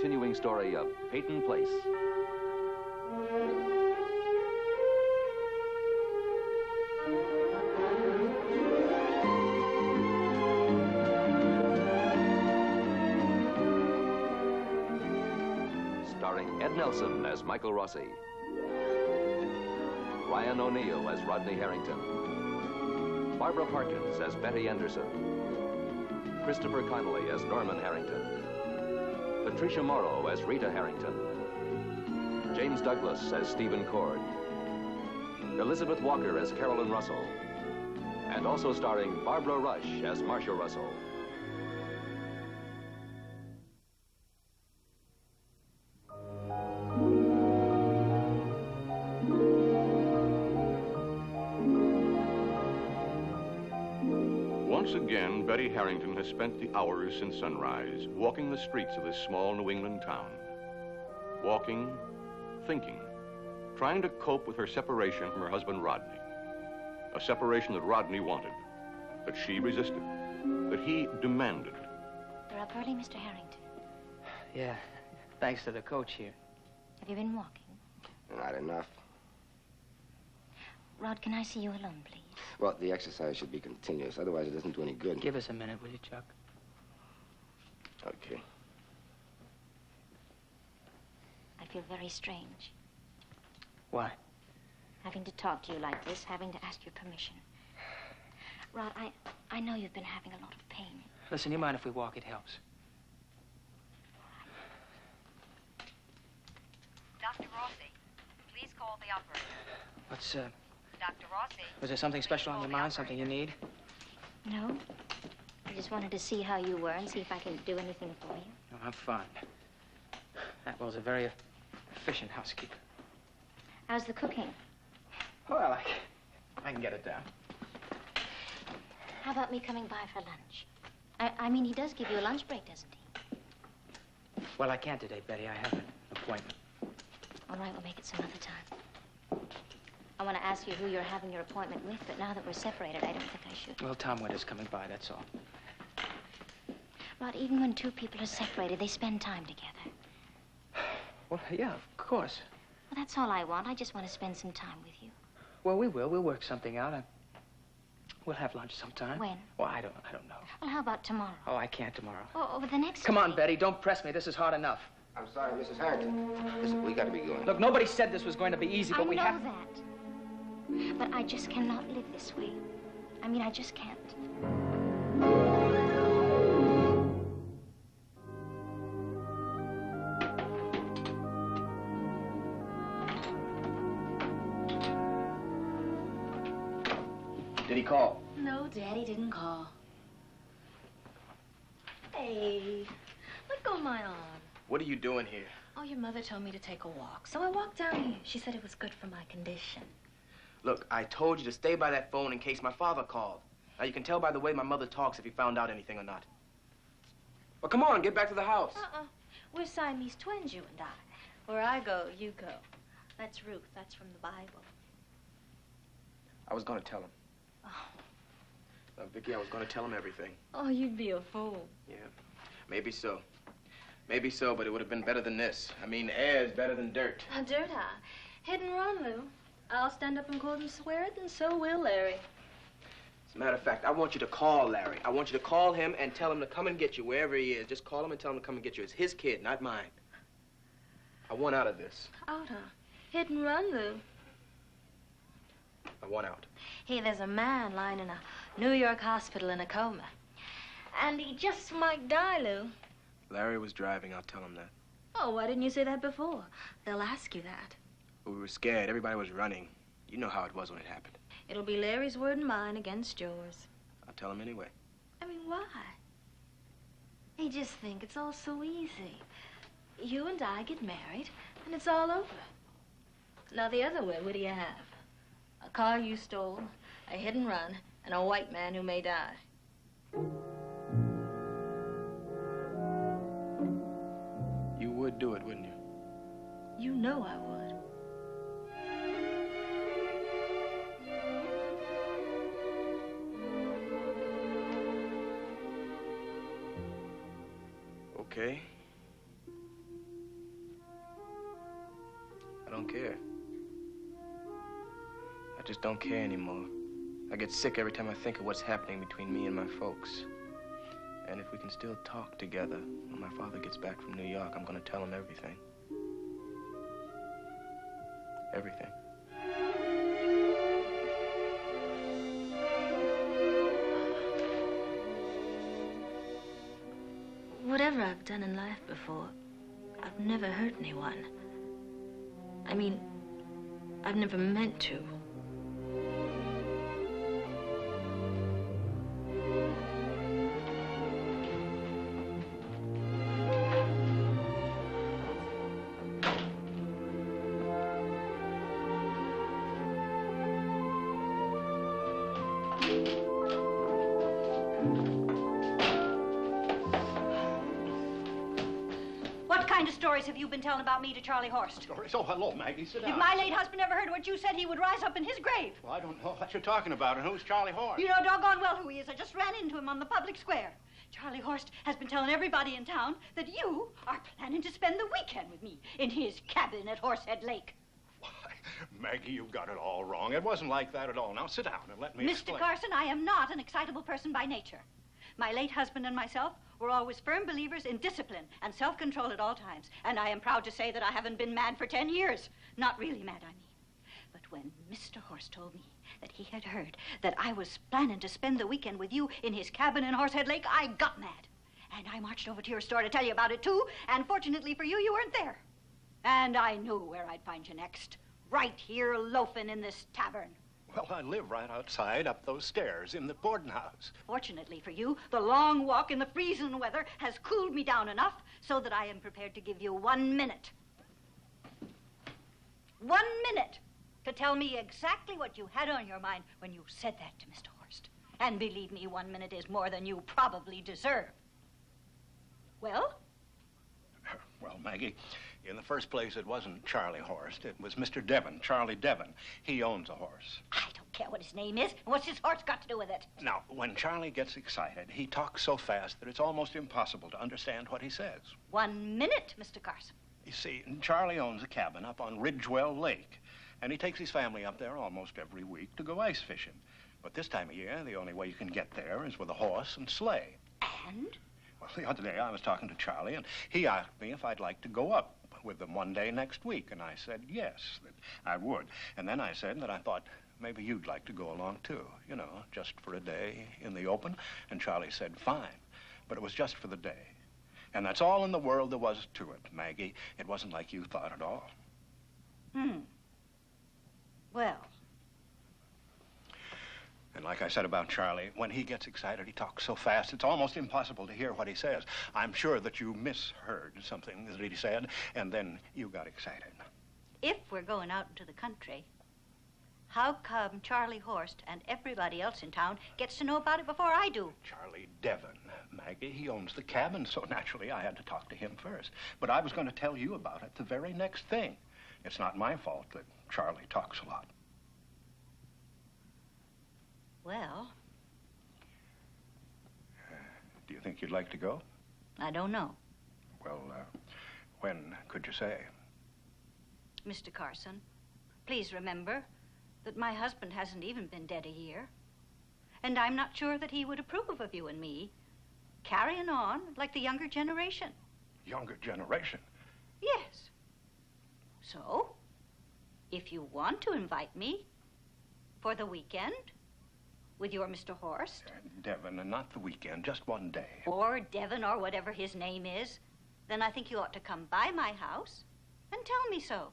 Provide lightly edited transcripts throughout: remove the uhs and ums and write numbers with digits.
continuing story of Peyton Place. Starring Ed Nelson as Michael Rossi, Ryan O'Neal as Rodney Harrington, Barbara Parkins as Betty Anderson, Christopher Connolly as Norman Harrington, Patricia Morrow as Rita Harrington, James Douglas as Stephen Cord, Elizabeth Walker as Carolyn Russell, and also starring Barbara Rush as Marcia Russell. Once again, Betty Harrington has spent the hours since sunrise walking the streets of this small New England town. Walking, thinking, trying to cope with her separation from her husband, Rodney. A separation that Rodney wanted, that she resisted, that he demanded. You're up early, Mr. Harrington. Yeah, thanks to the coach here. Have you been walking? Not enough. Rod, can I see you alone, please? Well, the exercise should be continuous. Otherwise, it doesn't do any good. Give us a minute, will you, Chuck? Okay. I feel very strange. Why? Having to talk to you like this, having to ask your permission. Rod, I know you've been having a lot of pain. Listen, you mind if we walk? It helps. Dr. Rossi, please call the operator. What's, Dr. Rossi. Was there something special on your mind, something you need? No. I just wanted to see how you were and see if I can do anything for you. No, I'm fine. Atwell's a very efficient housekeeper. How's the cooking? Well, I can get it down. How about me coming by for lunch? I mean, he does give you a lunch break, doesn't he? Well, I can't today, Betty. I have an appointment. All right, we'll make it some other time. I want to ask you who you're having your appointment with, but now that we're separated, I don't think I should. Well, Tom Winter's coming by, that's all. Rod, even when two people are separated, they spend time together. Well, yeah, of course. Well, that's all I want. I just want to spend some time with you. Well, we will. We'll work something out. We'll have lunch sometime. When? Well, I don't know. Well, how about tomorrow? Oh, I can't tomorrow. Or over the next Come day? on, Betty. Don't press me. This is hard enough. I'm sorry, Mrs. Harrington. Listen, we got to be going. Look, nobody said this was going to be easy, but we have... I know that. But I just cannot live this way. I mean, I just can't. Did he call? No, Daddy didn't call. Hey, let go of my arm. What are you doing here? Oh, your mother told me to take a walk, so I walked down here. She said it was good for my condition. Look, I told you to stay by that phone in case my father called. Now, you can tell by the way my mother talks if he found out anything or not. Well, come on, get back to the house. We're Siamese twins, you and I. Where I go, you go. That's Ruth. That's from the Bible. I was going to tell him. Oh. Vicky, I was going to tell him everything. Oh, you'd be a fool. Yeah, maybe so. Maybe so, but it would have been better than this. I mean, air is better than dirt. Dirt, huh? Hit and run, Lou. I'll stand up in court and swear it, and so will Larry. As a matter of fact, I want you to call Larry. I want you to call him and tell him to come and get you wherever he is. Just call him and tell him to come and get you. It's his kid, not mine. I want out of this. Out, huh? Hit and run, Lou. I want out. Hey, there's a man lying in a New York hospital in a coma. And he just might die, Lou. Larry was driving. I'll tell him that. Oh, why didn't you say that before? They'll ask you that. We were scared. Everybody was running. You know how it was when it happened. It'll be Larry's word and mine against yours. I'll tell him anyway. I mean, why? Hey, just think, it's all so easy. You and I get married, and it's all over. Now, the other way, what do you have? A car you stole, a hit and run, and a white man who may die. You would do it, wouldn't you? You know I would. Okay. don't care. I just don't care anymore. I get sick every time I think of what's happening between me and my folks. And if we can still talk together, when my father gets back from New York, I'm gonna tell him everything. Everything. Whatever I've done in life before, I've never hurt anyone. I mean, I've never meant to. Stories have you been telling about me to Charlie Horst? Stories? Oh, hello, Maggie. Sit down. If my late husband ever heard what you said, he would rise up in his grave. Well, I don't know what you're talking about. And who's Charlie Horst? You know doggone well who he is. I just ran into him on the public square. Charlie Horst has been telling everybody in town that you are planning to spend the weekend with me in his cabin at Horsehead Lake. Why, Maggie, you've got it all wrong. It wasn't like that at all. Now, sit down and let me explain. Mr. Carson, I am not an excitable person by nature. My late husband and myself were always firm believers in discipline and self-control at all times. And I am proud to say that I haven't been mad for 10 years. Not really mad, I mean. But when Mr. Horst told me that he had heard that I was planning to spend the weekend with you in his cabin in Horsehead Lake, I got mad. And I marched over to your store to tell you about it, too. And fortunately for you, you weren't there. And I knew where I'd find you next. Right here loafing in this tavern. Well, I live right outside up those stairs in the boarding house. Fortunately for you, the long walk in the freezing weather has cooled me down enough so that I am prepared to give you 1 minute. 1 minute to tell me exactly what you had on your mind when you said that to Mr. Horst. And believe me, 1 minute is more than you probably deserve. Well? Well, Maggie, in the first place, it wasn't Charlie Horst. It was Mr. Devon, Charlie Devon. He owns a horse. I don't care what his name is. What's his horse got to do with it? Now, when Charlie gets excited, he talks so fast that it's almost impossible to understand what he says. 1 minute, Mr. Carson. You see, Charlie owns a cabin up on Ridgewell Lake, and he takes his family up there almost every week to go ice fishing. But this time of year, the only way you can get there is with a horse and sleigh. And? Well, the other day I was talking to Charlie, and he asked me if I'd like to go up with them one day next week, and I said yes, that I would. And then I said that I thought maybe you'd like to go along, too, you know, just for a day in the open. And Charlie said fine, but it was just for the day. And that's all in the world there was to it, Maggie. It wasn't like you thought at all. Well. And like I said about Charlie, when he gets excited, he talks so fast, it's almost impossible to hear what he says. I'm sure that you misheard something that he said, and then you got excited. If we're going out into the country, how come Charlie Horst and everybody else in town gets to know about it before I do? Charlie Devon, Maggie, he owns the cabin, so naturally I had to talk to him first. But I was going to tell you about it the very next thing. It's not my fault that Charlie talks a lot. Well. Do you think you'd like to go? I don't know. Well, when could you say? Mr. Carson, please remember that my husband hasn't even been dead a year. And I'm not sure that he would approve of you and me carrying on like the younger generation. Younger generation? Yes. So, if you want to invite me for the weekend with your Mr. Horst. Devon, and not the weekend, just one day. Or Devon, or whatever his name is. Then I think you ought to come by my house and tell me so.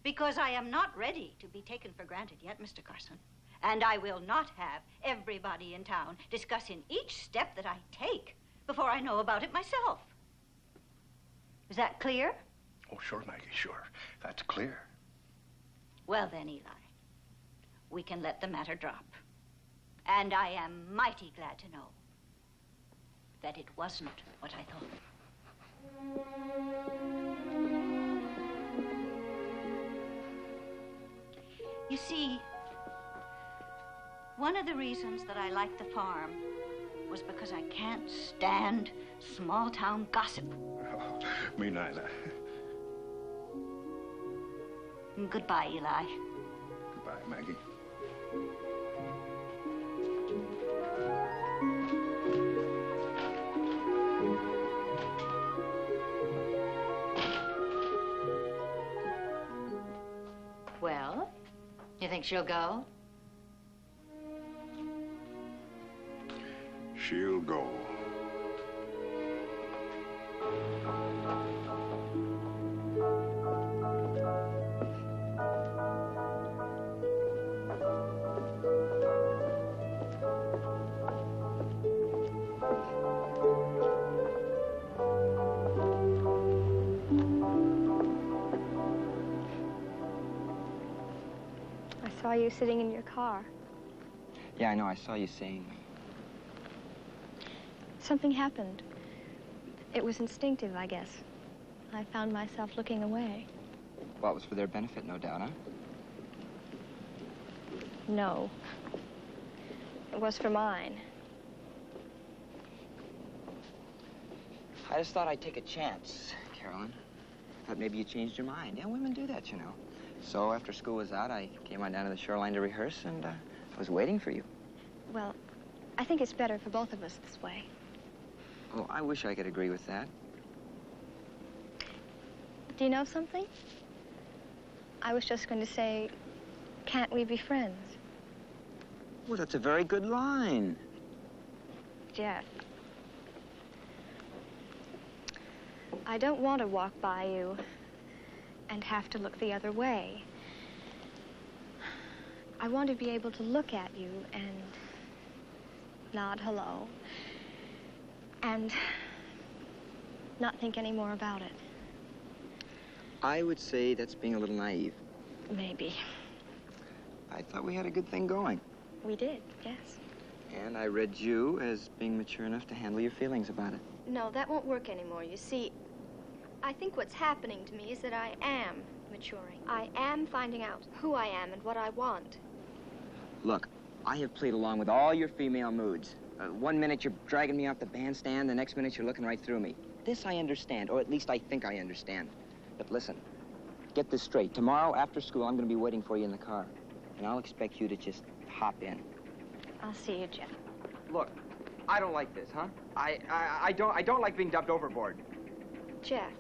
Because I am not ready to be taken for granted yet, Mr. Carson. And I will not have everybody in town discussing each step that I take before I know about it myself. Is that clear? Oh, sure, Maggie, sure. That's clear. Well then, Eli, we can let the matter drop. And I am mighty glad to know that it wasn't what I thought. You see, one of the reasons that I like the farm was because I can't stand small-town gossip. Oh, me neither. Goodbye, Eli. Goodbye, Maggie. Well, you think she'll go? She'll go. I saw you sitting in your car. Yeah, I know. I saw you seeing me. Something happened. It was instinctive, I guess. I found myself looking away. Well, it was for their benefit, no doubt, huh? No. It was for mine. I just thought I'd take a chance, Carolyn. Thought maybe you changed your mind. Yeah, women do that, you know. So after school was out, I came on down to the shoreline to rehearse, and I was waiting for you. Well, I think it's better for both of us this way. Oh, I wish I could agree with that. Do you know something? I was just going to say, can't we be friends? Well, that's a very good line. Jeff. I don't want to walk by you and have to look the other way. I want to be able to look at you and nod hello and not think any more about it. I would say that's being a little naive. Maybe. I thought we had a good thing going. We did, yes. And I read you as being mature enough to handle your feelings about it. No, that won't work anymore. You see, I think what's happening to me is that I am maturing. I am finding out who I am and what I want. Look, I have played along with all your female moods. 1 minute you're dragging me off the bandstand, the next minute you're looking right through me. This I understand, or at least I think I understand. But listen, get this straight. Tomorrow after school, I'm going to be waiting for you in the car. And I'll expect you to just hop in. I'll see you, Jeff. Look, I don't like this, huh? I don't like being dumped overboard. Jeff,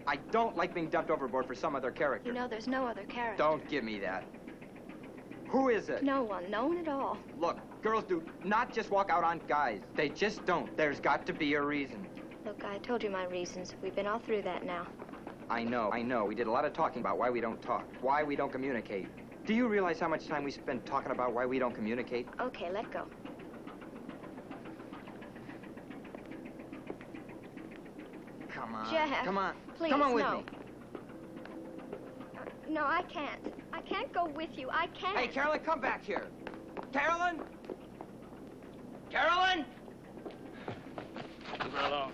I don't like being dumped overboard for some other character. you know there's no other character. Don't give me that. Who is it? No one at all. Look, girls do not just walk out on guys. They just don't. There's got to be a reason. Look, I told you my reasons. We've been all through that now. I know. We did a lot of talking about why we don't talk, why we don't communicate. Do you realize how much time we spend talking about why we don't communicate? Okay, let go. Come on. Jeff, Come on. please, Come on with no. me. No, I can't. I can't go with you. I can't. Hey, Carolyn, come back here. Carolyn? Carolyn? Leave her alone.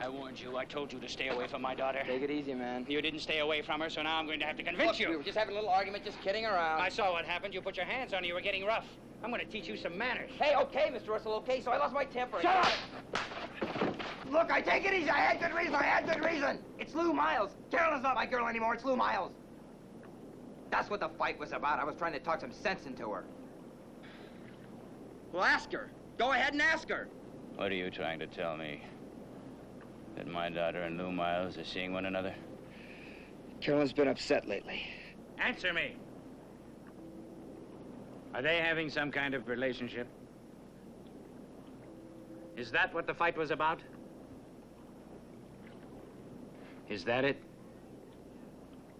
I warned you. I told you to stay away from my daughter. Take it easy, man. You didn't stay away from her, so now I'm going to have to convince you. We were just having a little argument, just kidding around. I saw what happened. You put your hands on her. You were getting rough. I'm going to teach you some manners. Hey, okay, Mr. Russell, okay, so I lost my temper. Shut up! Look, I take it easy. I had good reason. It's Lou Miles. Carolyn's not my girl anymore. It's Lou Miles. That's what the fight was about. I was trying to talk some sense into her. Well, ask her. Go ahead and ask her. What are you trying to tell me? That my daughter and Lou Miles are seeing one another? Carolyn's been upset lately. Answer me. Are they having some kind of relationship? Is that what the fight was about? Is that it?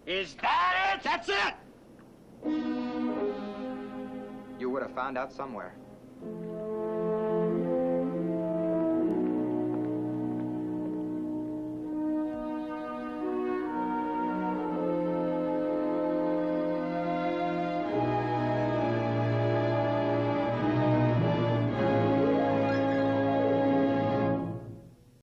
Is that it? That's it! You would have found out somewhere.